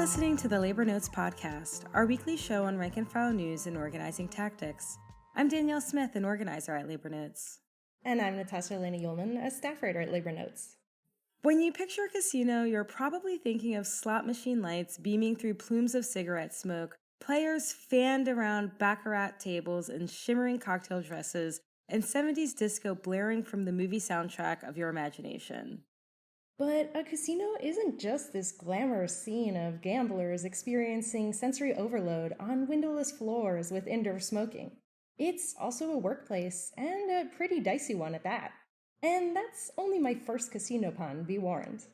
listening to the Labor Notes Podcast, our weekly show on rank and file news and organizing tactics. I'm Danielle Smith, an organizer at Labor Notes. And I'm Natasha Elena Ullman, a staff writer at Labor Notes. When you picture a casino, you're probably thinking of slot machine lights beaming through plumes of cigarette smoke, players fanned around baccarat tables in shimmering cocktail dresses, and 70s disco blaring from the movie soundtrack of your imagination. But a casino isn't just this glamorous scene of gamblers experiencing sensory overload on windowless floors with indoor smoking. It's also a workplace, and a pretty dicey one at that. And that's only my first casino pun, be warned.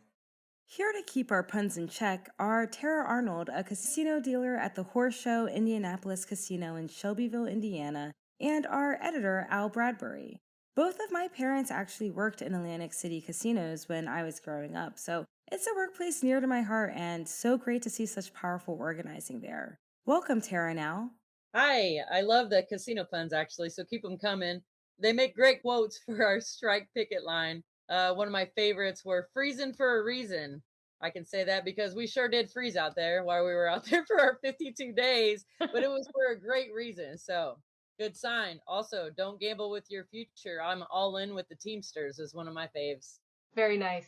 Here to keep our puns in check are Tera Arnold, a casino dealer at the Horseshoe Indianapolis Casino in Shelbyville, Indiana, and our editor, Al Bradbury. Both of my parents actually worked in Atlantic City casinos when I was growing up, so it's a workplace near to my heart and so great to see such powerful organizing there. Welcome, Tara and Al. Hi, I love the casino puns actually, so keep them coming. They make great quotes for our strike picket line. One of my favorites were freezing for a reason. I can say that because we sure did freeze out there while we were out there for our 52 days, but it was for a great reason. So good sign. Also, don't gamble with your future. I'm all in with the Teamsters is one of my faves. Very nice.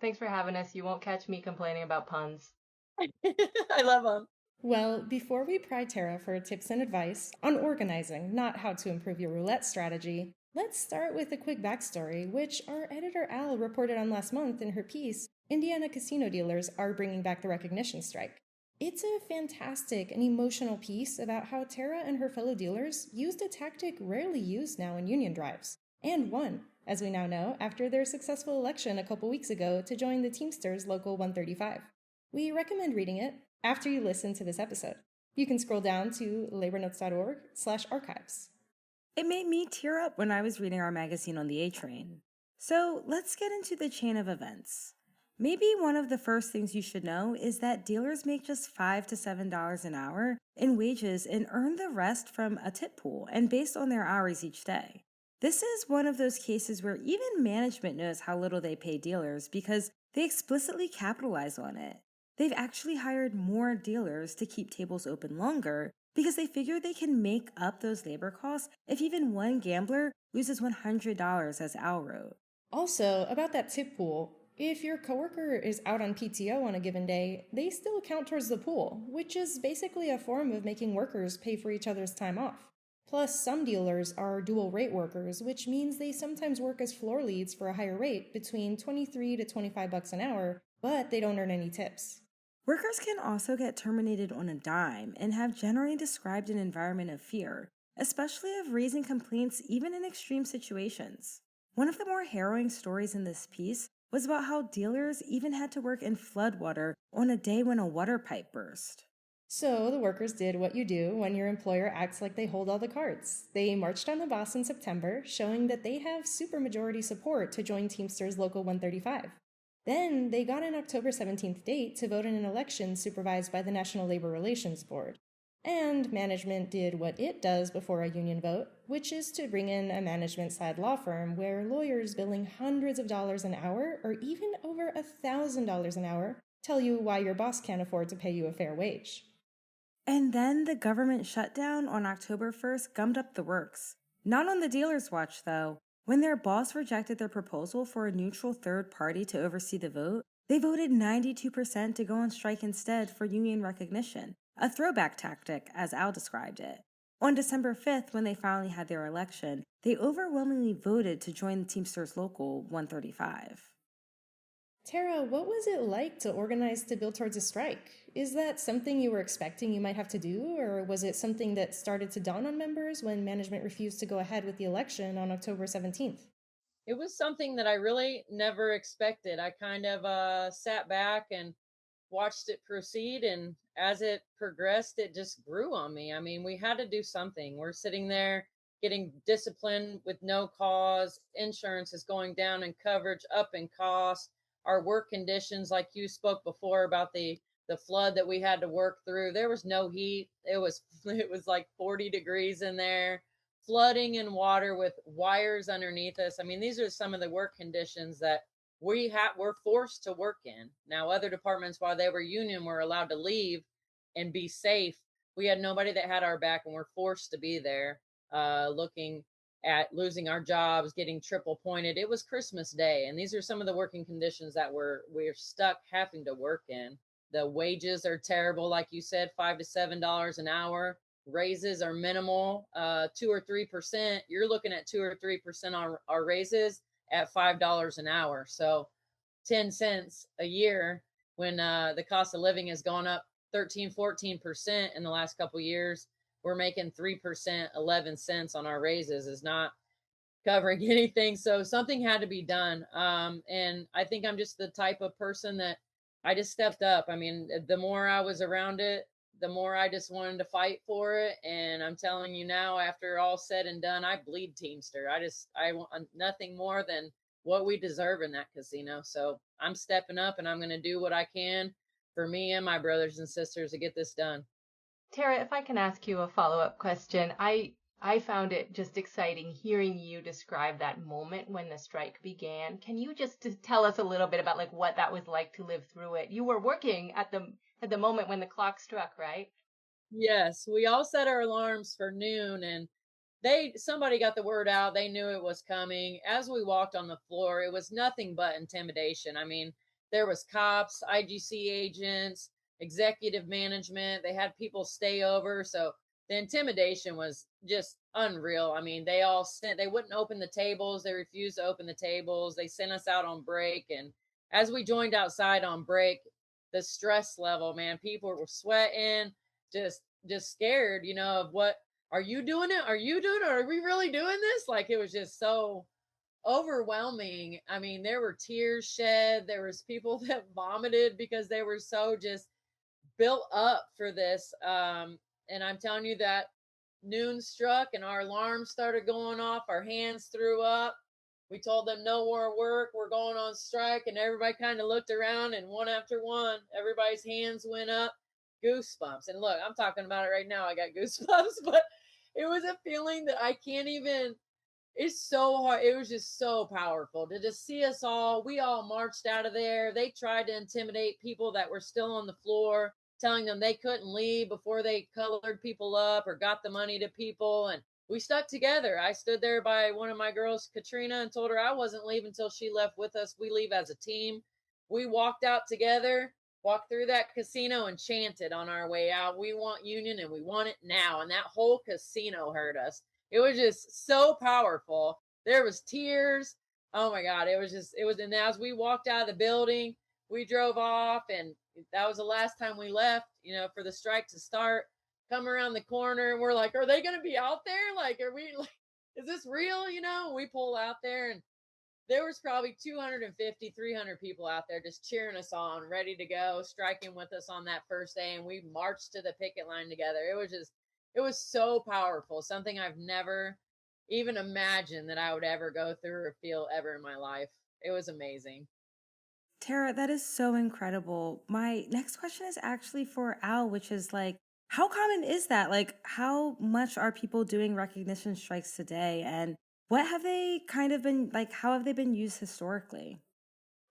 Thanks for having us. You won't catch me complaining about puns. I love them. Well, before we pry Tara for tips and advice on organizing, not how to improve your roulette strategy, let's start with a quick backstory, which our editor Al reported on last month in her piece, Indiana Casino Dealers Are Bringing Back the Recognition Strike. It's a fantastic and emotional piece about how Tara and her fellow dealers used a tactic rarely used now in union drives, and won, as we now know, after their successful election a couple weeks ago to join the Teamsters Local 135. We recommend reading it after you listen to this episode. You can scroll down to labornotes.org/archives. It made me tear up when I was reading our magazine on the A train. So let's get into the chain of events. Maybe one of the first things you should know is that dealers make just $5 to $7 an hour in wages and earn the rest from a tip pool and based on their hours each day. This is one of those cases where even management knows how little they pay dealers because they explicitly capitalize on it. They've actually hired more dealers to keep tables open longer because they figure they can make up those labor costs if even one gambler loses $100, as Al wrote. Also, about that tip pool, if your coworker is out on PTO on a given day, they still count towards the pool, which is basically a form of making workers pay for each other's time off. Plus, some dealers are dual rate workers, which means they sometimes work as floor leads for a higher rate between $23 to $25 an hour, but they don't earn any tips. Workers can also get terminated on a dime and have generally described an environment of fear, especially of raising complaints even in extreme situations. One of the more harrowing stories in this piece was about how dealers even had to work in floodwater on a day when a water pipe burst. So the workers did what you do when your employer acts like they hold all the cards. They marched on the bus in September, showing that they have supermajority support to join Teamsters Local 135. Then they got an October 17th date to vote in an election supervised by the National Labor Relations Board. And management did what it does before a union vote, which is to bring in a management-side law firm where lawyers billing hundreds of dollars an hour or even over $1,000 an hour tell you why your boss can't afford to pay you a fair wage. And then the government shutdown on October 1st gummed up the works. Not on the dealers' watch, though. When their boss rejected their proposal for a neutral third party to oversee the vote, they voted 92% to go on strike instead for union recognition, a throwback tactic, as Al described it. On December 5th, when they finally had their election, they overwhelmingly voted to join the Teamsters Local 135. Tara, what was it like to organize to build towards a strike? Is that something you were expecting you might have to do, or was it something that started to dawn on members when management refused to go ahead with the election on October 17th? It was something that I really never expected. I kind of sat back and watched it proceed, and as it progressed, it just grew on me. I mean, we had to do something. We're sitting there getting disciplined with no cause. Insurance is going down in coverage, up in cost. Our work conditions, like you spoke before about the flood that we had to work through, there was no heat. It was like 40 degrees in there, flooding in water with wires underneath us. I mean, these are some of the work conditions that we're forced to work in. Now, other departments, while they were union, were allowed to leave and be safe. We had nobody that had our back, and we're forced to be there, looking at losing our jobs, getting triple pointed. It was Christmas Day, and these are some of the working conditions that we're stuck having to work in. The wages are terrible, like you said, $5 to $7 an hour. Raises are minimal, 2 or 3%. You're looking at 2 or 3% on our raises at $5 an hour. So 10 cents a year when the cost of living has gone up 13-14% in the last couple of years. We're making 3%, 11 cents on our raises is not covering anything. So something had to be done. And I think I'm just the type of person that I just stepped up. I mean, the more I was around it, the more I just wanted to fight for it. And I'm telling you now, after all said and done, I bleed Teamster. I want nothing more than what we deserve in that casino. So I'm stepping up, and I'm going to do what I can for me and my brothers and sisters to get this done. Tara, if I can ask you a follow-up question, I found it just exciting hearing you describe that moment when the strike began. Can you just tell us a little bit about like what that was like to live through it? You were working at the moment when the clock struck, right? Yes, we all set our alarms for noon, and somebody got the word out. They knew it was coming. As we walked on the floor, it was nothing but intimidation. I mean, there was cops, IGC agents, executive management. They had people stay over. So the intimidation was just unreal. I mean, they wouldn't open the tables. They refused to open the tables. They sent us out on break. And as we joined outside on break, the stress level, man, people were sweating, just scared, of what are you doing it? Are you doing it? Are we really doing this? Like, it was just so overwhelming. I mean, there were tears shed. There was people that vomited because they were so just built up for this. And I'm telling you that noon struck and our alarms started going off. Our hands threw up. We told them no more work. We're going on strike. And everybody kind of looked around, and one after one, everybody's hands went up. Goosebumps. And look, I'm talking about it right now. I got goosebumps, but it was a feeling that I can't even, it's so hard. It was just so powerful to just see us all. We all marched out of there. They tried to intimidate people that were still on the floor, telling them they couldn't leave before they colored people up or got the money to people. And we stuck together. I stood there by one of my girls, Katrina, and told her I wasn't leaving until she left with us. We leave as a team. We walked out together, walked through that casino, and chanted on our way out, "We want union, and we want it now." And that whole casino heard us. It was just so powerful. There was tears. Oh my God. And as we walked out of the building, we drove off, and that was the last time we left, for the strike to start. Come around the corner, and we're like, are they going to be out there? Like, are we like, is this real? We pull out there, and there was probably 250, 300 people out there just cheering us on, ready to go, striking with us on that first day. And we marched to the picket line together. It was so powerful. Something I've never even imagined that I would ever go through or feel ever in my life. It was amazing. Tara, that is so incredible. My next question is actually for Al, which is like, how common is that? Like, how much are people doing recognition strikes today? And what have they kind of been like, how have they been used historically?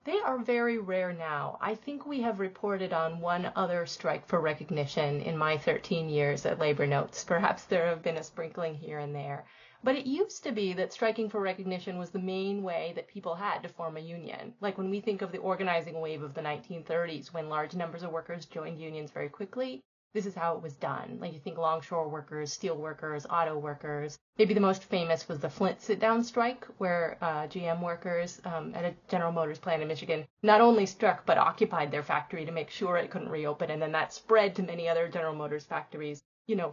They are very rare now. I think we have reported on one other strike for recognition in my 13 years at Labor Notes. Perhaps there have been a sprinkling here and there. But it used to be that striking for recognition was the main way that people had to form a union. Like when we think of the organizing wave of the 1930s, when large numbers of workers joined unions very quickly, this is how it was done. Like you think longshore workers, steel workers, auto workers. Maybe the most famous was the Flint sit-down strike, where GM workers at a General Motors plant in Michigan not only struck but occupied their factory to make sure it couldn't reopen, and then that spread to many other General Motors factories,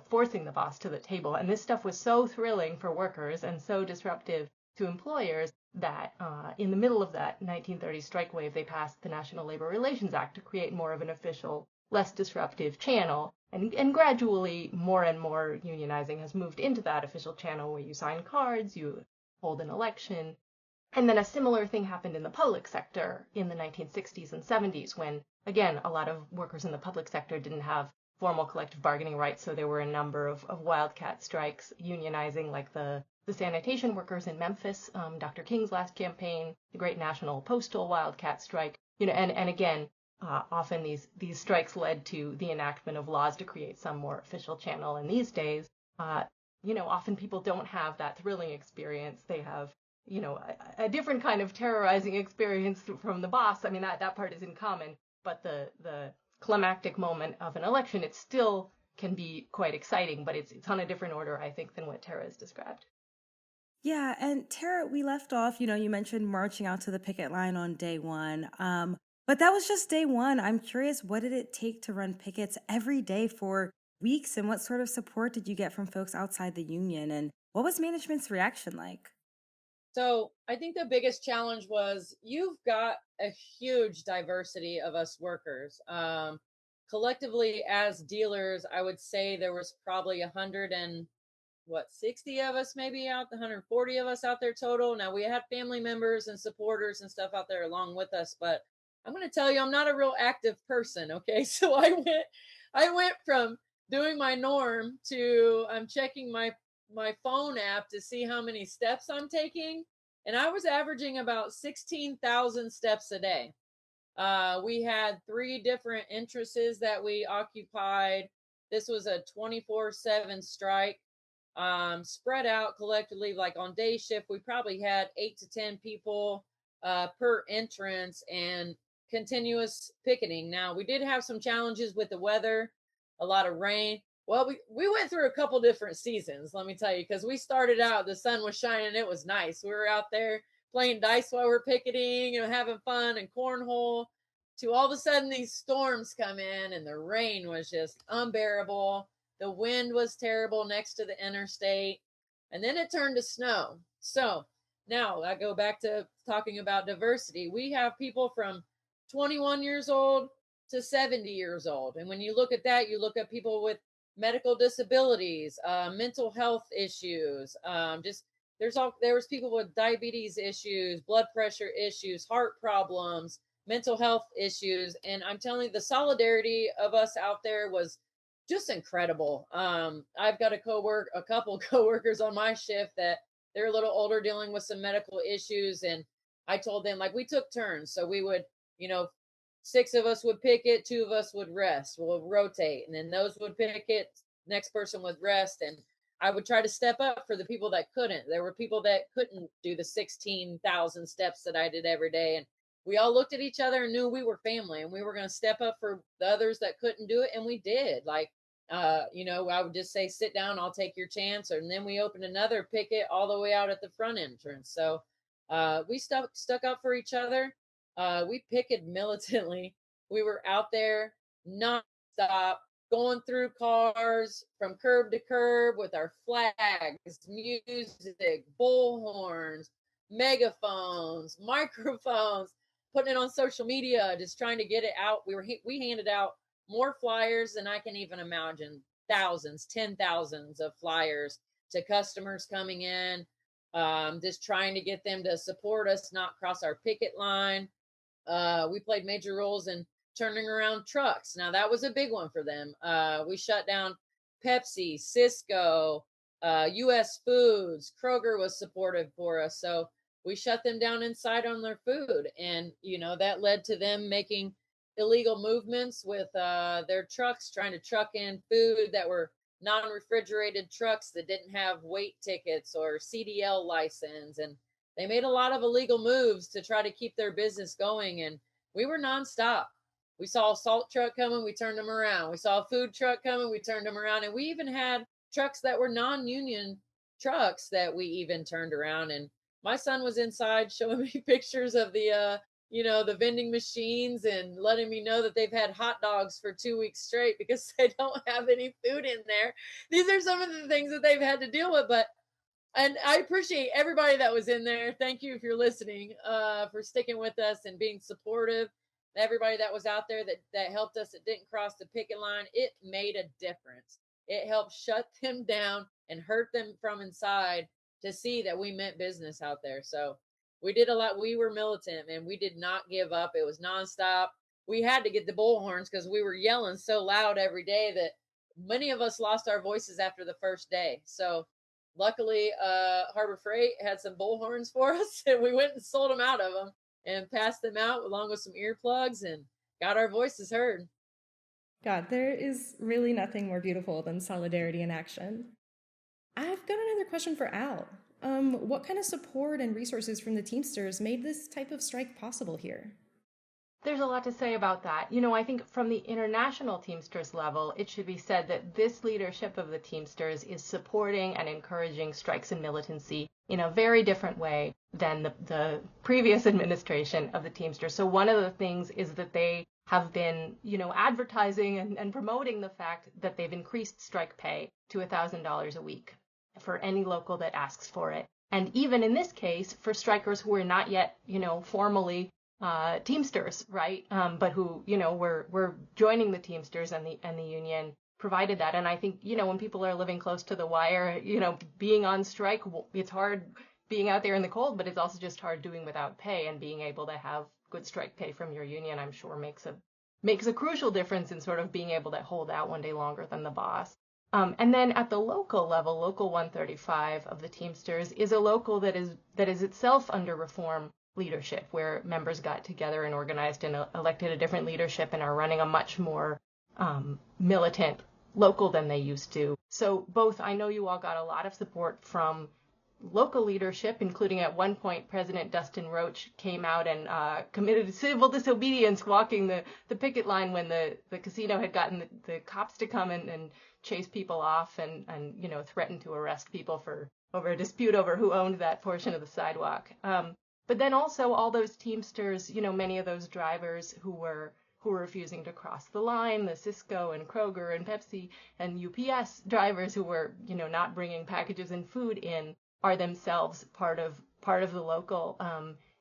forcing the boss to the table. And this stuff was so thrilling for workers and so disruptive to employers that in the middle of that 1930s strike wave, they passed the National Labor Relations Act to create more of an official, less disruptive channel. And gradually, more and more unionizing has moved into that official channel where you sign cards, you hold an election. And then a similar thing happened in the public sector in the 1960s and 70s when, again, a lot of workers in the public sector didn't have formal collective bargaining rights, so there were a number of wildcat strikes unionizing, like the the sanitation workers in Memphis, Dr. King's last campaign, the Great National Postal Wildcat Strike, and again, often these strikes led to the enactment of laws to create some more official channel. And these days, often people don't have that thrilling experience. They have, a different kind of terrorizing experience from the boss. I mean, that part is in common, but the climactic moment of an election, it still can be quite exciting, but it's on a different order, I think, than what Tera has described. Yeah, and Tara, we left off, you mentioned marching out to the picket line on day one. But that was just day one. I'm curious, what did it take to run pickets every day for weeks, and what sort of support did you get from folks outside the union, and what was management's reaction like? So I think the biggest challenge was you've got a huge diversity of us workers. Collectively as dealers, I would say there was probably 60 of us maybe out, 140 of us out there total. Now we had family members and supporters and stuff out there along with us, but I'm going to tell you, I'm not a real active person. Okay. So I went from doing my norm to I'm checking my phone app to see how many steps I'm taking. And I was averaging about 16,000 steps a day. We had three different entrances that we occupied. This was a 24/7 strike, spread out collectively. Like on day shift, we probably had 8 to 10 people per entrance and continuous picketing. Now, we did have some challenges with the weather, a lot of rain. Well, we went through a couple different seasons, let me tell you, because we started out, the sun was shining, it was nice. We were out there playing dice while we're picketing, having fun and cornhole, to all of a sudden these storms come in and the rain was just unbearable. The wind was terrible next to the interstate. And then it turned to snow. So now I go back to talking about diversity. We have people from 21 years old to 70 years old. And when you look at that, you look at people with medical disabilities, mental health issues, just there was people with diabetes issues, blood pressure issues, heart problems, mental health issues. And I'm telling you, the solidarity of us out there was just incredible. I've got a couple coworkers on my shift that they're a little older, dealing with some medical issues. And I told them, like, we took turns. So we would, you know, 6 of us would pick it, 2 of us would rest. We'll rotate. And then those would pick it, next person would rest. And I would try to step up for the people that couldn't. There were people that couldn't do the 16,000 steps that I did every day. And we all looked at each other and knew we were family and we were going to step up for the others that couldn't do it. And we did. Like, I would just say, sit down, I'll take your chance. And then we opened another picket all the way out at the front entrance. So we stuck up for each other. We picketed militantly. We were out there nonstop, going through cars from curb to curb with our flags, music, bullhorns, megaphones, microphones, putting it on social media, just trying to get it out. We handed out more flyers than I can even imagine. Thousands, 10,000s of flyers to customers coming in, just trying to get them to support us, not cross our picket line. We played major roles in turning around trucks. Now that was a big one for them. We shut down Pepsi, Cisco, US Foods, Kroger was supportive for us. So we shut them down inside on their food. And, that led to them making illegal movements with their trucks, trying to truck in food that were non-refrigerated trucks that didn't have weight tickets or CDL license. And they made a lot of illegal moves to try to keep their business going. And we were nonstop. We saw a salt truck coming, we turned them around. We saw a food truck coming, we turned them around. And we even had trucks that were non-union trucks that we even turned around. And my son was inside showing me pictures of the vending machines and letting me know that they've had hot dogs for 2 weeks straight because they don't have any food in there. These are some of the things that they've had to deal with. And I appreciate everybody that was in there. Thank you if you're listening, for sticking with us and being supportive. Everybody that was out there that helped us, that didn't cross the picket line, it made a difference. It helped shut them down and hurt them from inside to see that we meant business out there. So we did a lot. We were militant, and we did not give up. It was nonstop. We had to get the bullhorns because we were yelling so loud every day that many of us lost our voices after the first day. So luckily, Harbor Freight had some bullhorns for us, and we went and sold them out of them and passed them out along with some earplugs and got our voices heard. God, there is really nothing more beautiful than solidarity in action. I've got another question for Al. What kind of support and resources from the Teamsters made this type of strike possible here? There's a lot to say about that. You know, I think from the international Teamsters level, it should be said that this leadership of the Teamsters is supporting and encouraging strikes and militancy in a very different way than the previous administration of the Teamsters. So one of the things is that they have been, advertising and promoting the fact that they've increased strike pay to $1,000 a week for any local that asks for it. And even in this case, for strikers who are not yet, formally Teamsters, right? But who, were joining the Teamsters and the union provided that. And I think, when people are living close to the wire, being on strike, it's hard being out there in the cold, but it's also just hard doing without pay, and being able to have good strike pay from your union, I'm sure makes a crucial difference in sort of being able to hold out one day longer than the boss. And then at the local level, Local 135 of the Teamsters is a local that is itself under reform leadership, where members got together and organized and elected a different leadership and are running a much more militant local than they used to. So both, I know you all got a lot of support from local leadership, including at one point President Dustin Roach came out and committed civil disobedience walking the picket line when the casino had gotten the cops to come and chase people off and threaten to arrest people over a dispute over who owned that portion of the sidewalk. But then also all those Teamsters, many of those drivers who were refusing to cross the line, the Cisco and Kroger and Pepsi and UPS drivers who were, not bringing packages and food in, are themselves part of the local,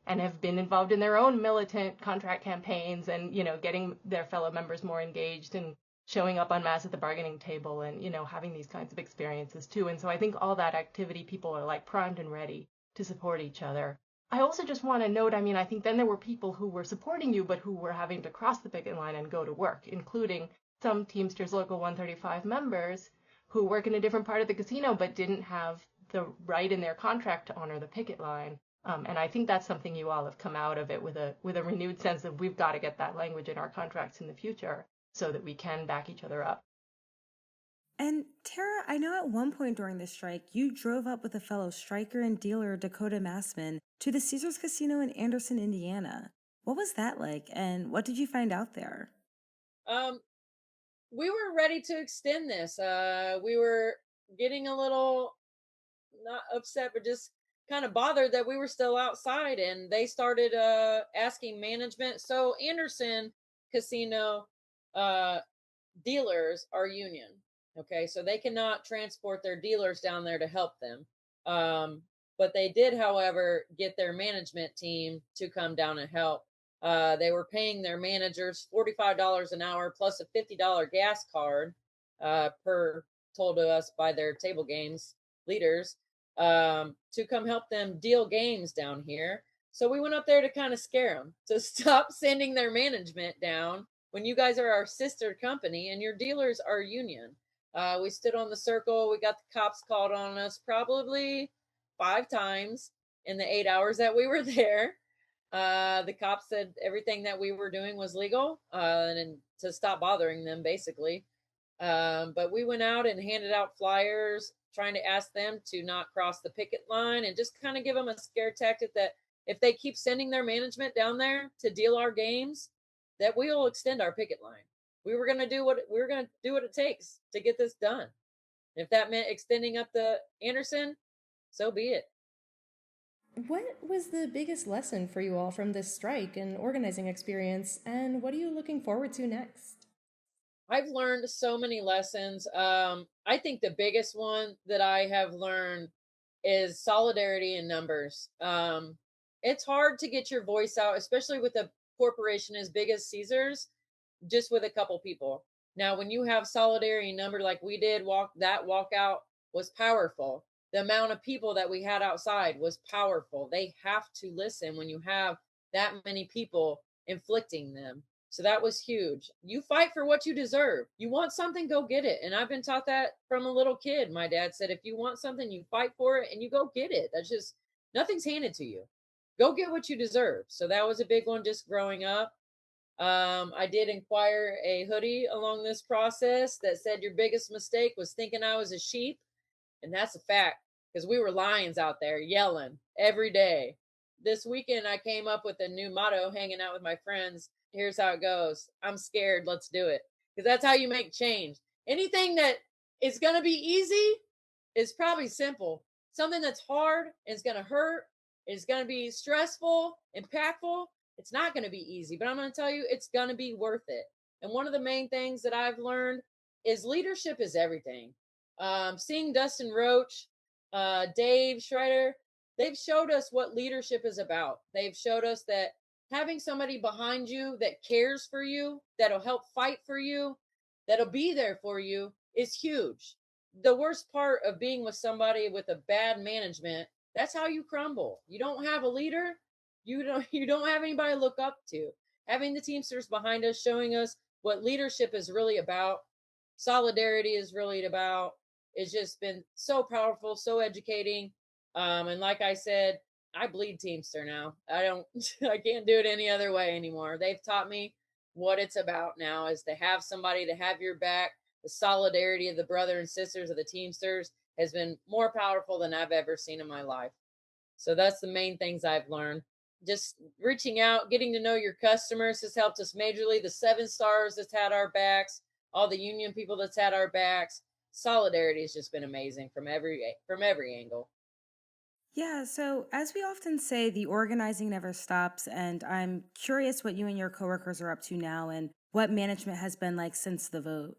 and have been involved in their own militant contract campaigns and, getting their fellow members more engaged and showing up en masse at the bargaining table and, having these kinds of experiences too. And so I think all that activity, people are like primed and ready to support each other. I also just want to note, I think then there were people who were supporting you, but who were having to cross the picket line and go to work, including some Teamsters Local 135 members who work in a different part of the casino, but didn't have the right in their contract to honor the picket line. And I think that's something you all have come out of it with a renewed sense of we've got to get that language in our contracts in the future so that we can back each other up. And Tara, I know at one point during the strike, you drove up with a fellow striker and dealer, Dakota Massman, to the Caesars Casino in Anderson, Indiana. What was that like, and what did you find out there? We were ready to extend this. We were getting a little, not upset, but just kind of bothered that we were still outside, and they started asking management. So Anderson Casino dealers are union. Okay, so they cannot transport their dealers down there to help them. But they did, however, get their management team to come down and help. They were paying their managers $45 an hour plus a $50 gas card per told to us by their table games leaders to come help them deal games down here. So we went up there to kind of scare them to stop sending their management down when you guys are our sister company and your dealers are union. We stood on the circle. We got the cops called on us probably 5 times in the 8 hours that we were there. The cops said everything that we were doing was legal and to stop bothering them, basically. But we went out and handed out flyers trying to ask them to not cross the picket line and just kind of give them a scare tactic that if they keep sending their management down there to deal our games, that we will extend our picket line. We were going to do what it takes to get this done. If that meant extending up the Anderson, so be it. What was the biggest lesson for you all from this strike and organizing experience, and what are you looking forward to next? I've learned so many lessons. I think the biggest one that I have learned is solidarity in numbers. It's hard to get your voice out, especially with a corporation as big as Caesars, just with a couple people. Now, when you have solidarity in number like we did, walkout was powerful. The amount of people that we had outside was powerful. They have to listen when you have that many people inflicting them. So that was huge. You fight for what you deserve. You want something, go get it. And I've been taught that from a little kid. My dad said, if you want something, you fight for it and you go get it. That's just, nothing's handed to you. Go get what you deserve. So that was a big one just growing up. I did inquire a hoodie along this process that said your biggest mistake was thinking I was a sheep. And that's a fact because we were lions out there yelling every day. This weekend, I came up with a new motto hanging out with my friends. Here's how it goes: I'm scared. Let's do it. Because that's how you make change. Anything that is going to be easy is probably simple. Something that's hard is going to hurt, is going to be stressful, impactful. It's not going to be easy, but I'm going to tell you, it's going to be worth it. And one of the main things that I've learned is leadership is everything. Seeing Dustin Roach, Dave Schrader, they've showed us what leadership is about. They've showed us that having somebody behind you that cares for you, that'll help fight for you, that'll be there for you is huge. The worst part of being with somebody with a bad management, that's how you crumble. You don't have a leader, you don't have anybody to look up to. Having the Teamsters behind us showing us what leadership is really about, solidarity is really about, it's just been so powerful, so educating. And like I said, I bleed Teamster now. I can't do it any other way anymore. They've taught me what it's about now is to have somebody to have your back. The solidarity of the brother and sisters of the Teamsters has been more powerful than I've ever seen in my life. So that's the main things I've learned. Just reaching out, getting to know your customers has helped us majorly. The 7 stars that's had our backs, all the union people that's had our backs. Solidarity has just been amazing from every angle. Yeah, so as we often say, the organizing never stops, and I'm curious what you and your coworkers are up to now and what management has been like since the vote.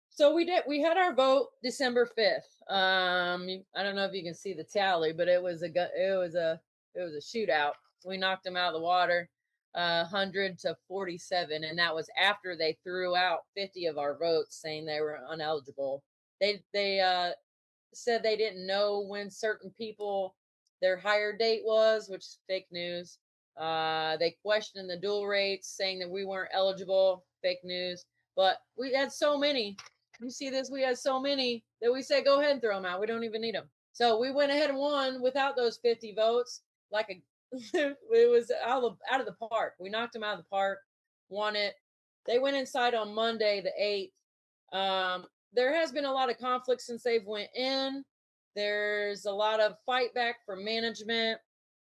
So we had our vote December 5th. I don't know if you can see the tally, but it was a shootout. We knocked them out of the water, 100 to 47, and that was after they threw out 50 of our votes, saying they were uneligible. They said they didn't know when certain people their hire date was, which is fake news. They questioned the dual rates, saying that we weren't eligible, fake news. But we had so many. You see this? We had so many that we said, go ahead and throw them out. We don't even need them. So we went ahead and won without those 50 votes. It was out of the park. We knocked them out of the park, won it. They went inside on Monday, the 8th. There has been a lot of conflict since they've went in. There's a lot of fight back from management.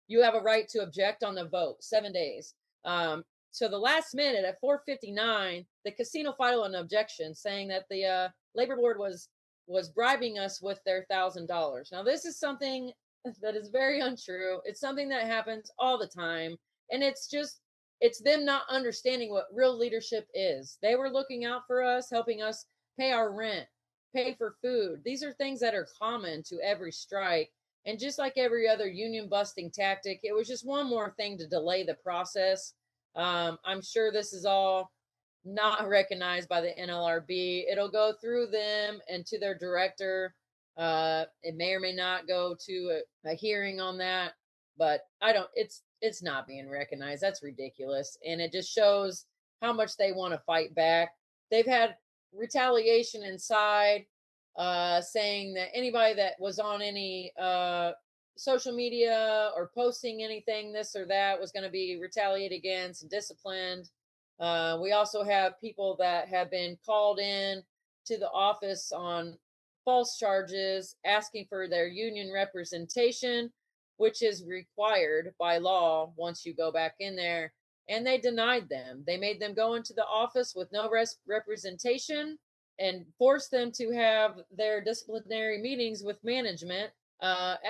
You have a right to object on the vote, 7 days. So the last minute at 4:59, the casino filed an objection saying that the labor board was bribing us with their $1,000. Now this is something that is very untrue. It's something that happens all the time, and it's them not understanding what real leadership is. They were looking out for us, helping us pay our rent, pay for food. These are things that are common to every strike. And just like every other union busting tactic, it was just one more thing to delay the process. I'm sure this is all not recognized by the NLRB. It'll go through them and to their director. It may or may not go to a hearing on that, but it's not being recognized. That's ridiculous. And it just shows how much they want to fight back. They've had retaliation inside, saying that anybody that was on any social media or posting anything, this or that, was going to be retaliated against and disciplined. We also have people that have been called in to the office on false charges, asking for their union representation, which is required by law once you go back in there. And they denied them. They made them go into the office with no representation and forced them to have their disciplinary meetings with management.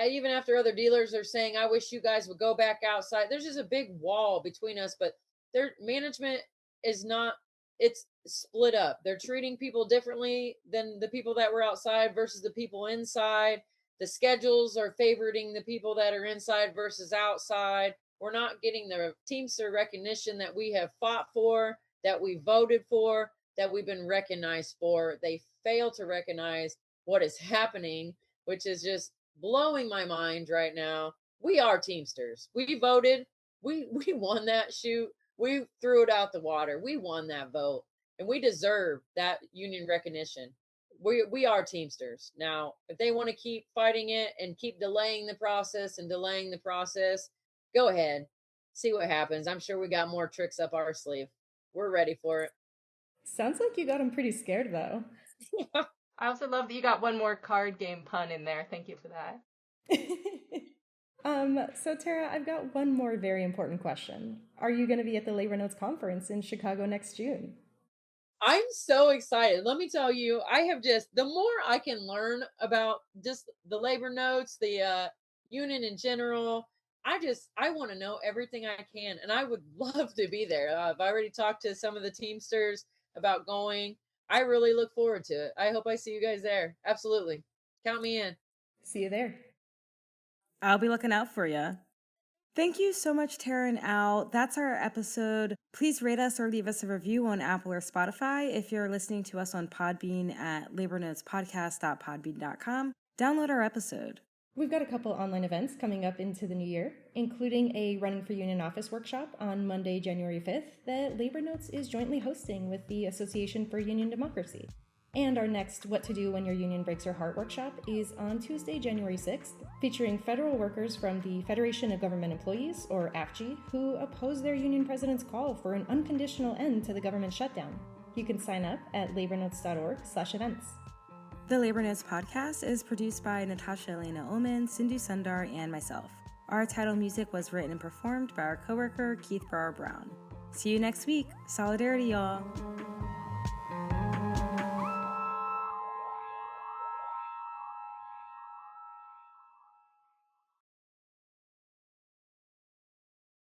Even after other dealers are saying, I wish you guys would go back outside. There's just a big wall between us, but their management is not, it's split up. They're treating people differently than the people that were outside versus the people inside. The schedules are favoriting the people that are inside versus outside. We're not getting the Teamster recognition that we have fought for, that we voted for, that we've been recognized for. They fail to recognize what is happening, which is just blowing my mind right now. We are Teamsters. We voted. We won that shoot. We threw it out the water. We won that vote, and we deserve that union recognition. We are Teamsters. Now, if they want to keep fighting it and keep delaying the process and delaying the process, go ahead. See what happens. I'm sure we got more tricks up our sleeve. We're ready for it. Sounds like you got him pretty scared, though. I also love that you got one more card game pun in there. Thank you for that. So Tara, I've got one more very important question. Are you going to be at the Labor Notes Conference in Chicago next June? I'm so excited. Let me tell you, I have the more I can learn about just the labor notes, the union in general, I want to know everything I can. And I would love to be there. I've already talked to some of the Teamsters about going. I really look forward to it. I hope I see you guys there. Absolutely. Count me in. See you there. I'll be looking out for you. Thank you so much, Tara and Al. That's our episode. Please rate us or leave us a review on Apple or Spotify. If you're listening to us on Podbean at labornotespodcast.podbean.com, download our episode. We've got a couple online events coming up into the new year, including a Running for Union Office workshop on Monday, January 5th that Labor Notes is jointly hosting with the Association for Union Democracy. And our next What to Do When Your Union Breaks Your Heart workshop is on Tuesday, January 6th, featuring federal workers from the Federation of Government Employees, or AFGE, who oppose their union president's call for an unconditional end to the government shutdown. You can sign up at labornotes.org/events. The Labor Notes podcast is produced by Natasha Elena Oman, Sindhu Sundar, and myself. Our title music was written and performed by our coworker, Keith Brower Brown. See you next week. Solidarity, y'all.